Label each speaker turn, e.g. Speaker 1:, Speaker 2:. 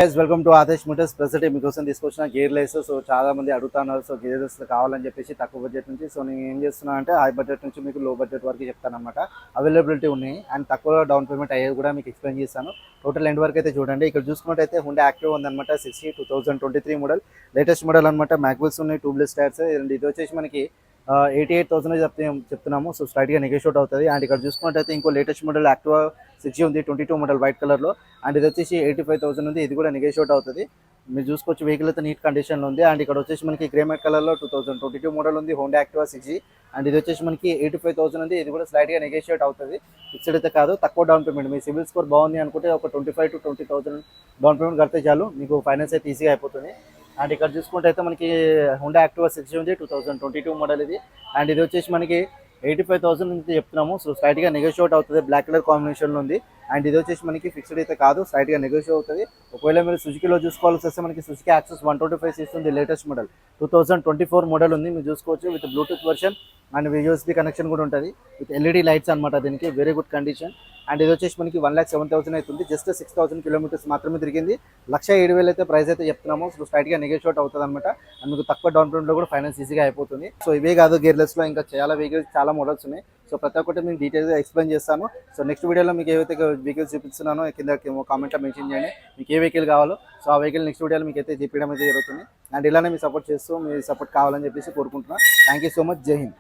Speaker 1: Guys welcome to Adesh Motors. Present మీకోసం తీసుకొచ్చిన gear less. So చాలా మంది అడుగుతున్నారు, సో గేర్ లెస్ కావాలని చెప్పేసి తక్కువ బడ్జెట్ నుంచి. సో నేను ఏం చేస్తున్నా అంటే హై బడ్జెట్ నుంచి మీకు లో బడ్జెట్ వరకు చెప్తాను అనమాట. అవైలబిలిటీ ఉన్నాయి అండ్ తక్కువ డౌన్ పేమెంట్ అయ్యేది కూడా మీకు ఎక్స్ప్లెయిన్ చేస్తాను. టోటల్ ఎండ్ వరకు అయితే చూడండి. ఇక్కడ చూసుకున్నట్టయితే హుండా యాక్టివ్ ఉందన్నమాట. 60 2023 మోడల్, లేటెస్ట్ మోడల్ అనమాట. మ్యాగ్విల్స్ ఉన్నాయి, ట్యూబ్లెస్ టైర్స్. అండ్ ఇది వచ్చేసి మనకి 88,000 చెప్తున్నాము. సో స్ట్రైట్గా నెగోషియేట్ అవుతుంది. అండ్ ఇక్కడ చూసుకున్నట్టయితే ఇంకో లేటెస్ట్ మోడల్ యాక్టివా 6G ఉంది, 22 మోడల్ వైట్ కలర్లో. అండ్ ఇది వచ్చేసి 85,000 ఉంది. ఇది కూడా నెగోషియేట్ అవుతుంది. మీరు చూసుకోవచ్చు, వెహికల్ అయితే నీట్ కండిషన్లో ఉంది. అండ్ ఇక్కడ వచ్చేసి మనకి గ్రే మ్యాట్ కలర్లో 2022 మోడల్ ఉంది, హోండా యాక్టివా 6G. అండ్ ఇది వచ్చేసి మనకి 85,000 ఉంది. ఇది కూడా స్లైట్గా నెగోషియేట్ అవుతుంది. ఫిక్స్డ్ అయితే కాదు, తక్కువ డౌన్ పేమెంట్. మీ సివిల్ స్కోర్ బాగుంది అనుకుంటే ఒక 25,000 to 20,000 డౌన్ పేమెంట్ కడితే చాలు, మీకు ఫైనాన్స్ అయితే ఈజీగా అయిపోతుంది. అండ్ ఇక్కడ చూసుకుంటే అయితే మనకి హోండా యాక్టివా 6G ఉంది, 2022 మోడల్ ఇది. అండ్ ఇది వచ్చేసి మనకి 85,000 నుంచి చెప్తున్నాము. సో స్లైట్గా నెగోషియేట్ అవుతుంది, బ్లాక్ కలర్ కాంబినేషన్లో ఉంది. అండ్ ఇది వచ్చేసి మనకి ఫిక్స్డ్ అయితే కాదు, స్లైట్గా నెగోషియేట్ అవుతుంది. ఒకవేళ మీరు సుజుకిలో చూసుకోవాల్సి వస్తే మనకి సుజుకి యాక్సెస్ 125 ఉంది, లేటెస్ట్ మోడల్ 2024 మోడల్ ఉంది. మీరు చూసుకోవచ్చు, with Bluetooth version and USB connection కూడా ఉంటుంది, విత్ ఎల్ఈడి లైట్స్ అనమాట. దీనికి వెరీ గుడ్ కండిషన్. అండ్ ఇది వచ్చేసి మనకి 1,07,000 అవుతుంది. జస్ట్ 6,000 కిలోమీటర్స్ మాత్రమే తిరిగింది. 1,07,000 అయితే ప్రైస్ అయితే చెప్తున్నాము. సో స్ట్రైట్గా నెగోషియేట్ అవుతుంది అనమాట. అండ్ మీకు తక్కువ డౌన్ పేమెంట్లో కూడా ఫైనాన్స్ ఈజీగా అయిపోతుంది. సో ఇవే కాదు, గేర్లెస్లో ఇంకా చాలా వెహికల్స్, చాలా మోడల్స్ ఉన్నాయి. సో ప్రతి ఒక్కటి మీకు డీటెయిల్గా ఎక్స్ప్లెయిన్ చేస్తాను. సో నెక్స్ట్ వీడియోలో మీకు ఏవైతే వెహికల్స్ చూపిస్తున్నానో కింద కామెంట్లో మెన్షన్ చేయండి మీకు ఏ వెహికల్ కావాలో. సో ఆ వెహికల్ నెక్స్ట్ వీడియోలో మీకు అయితే చెప్పడం అయితే జరుగుతుంది. అండ్ ఇలానే మీ సపోర్ట్ చేస్తూ, మీ సపోర్ట్ కావాలని చెప్పేసి కోరుకుంటున్నాను. Thank you so much. జై హింద్.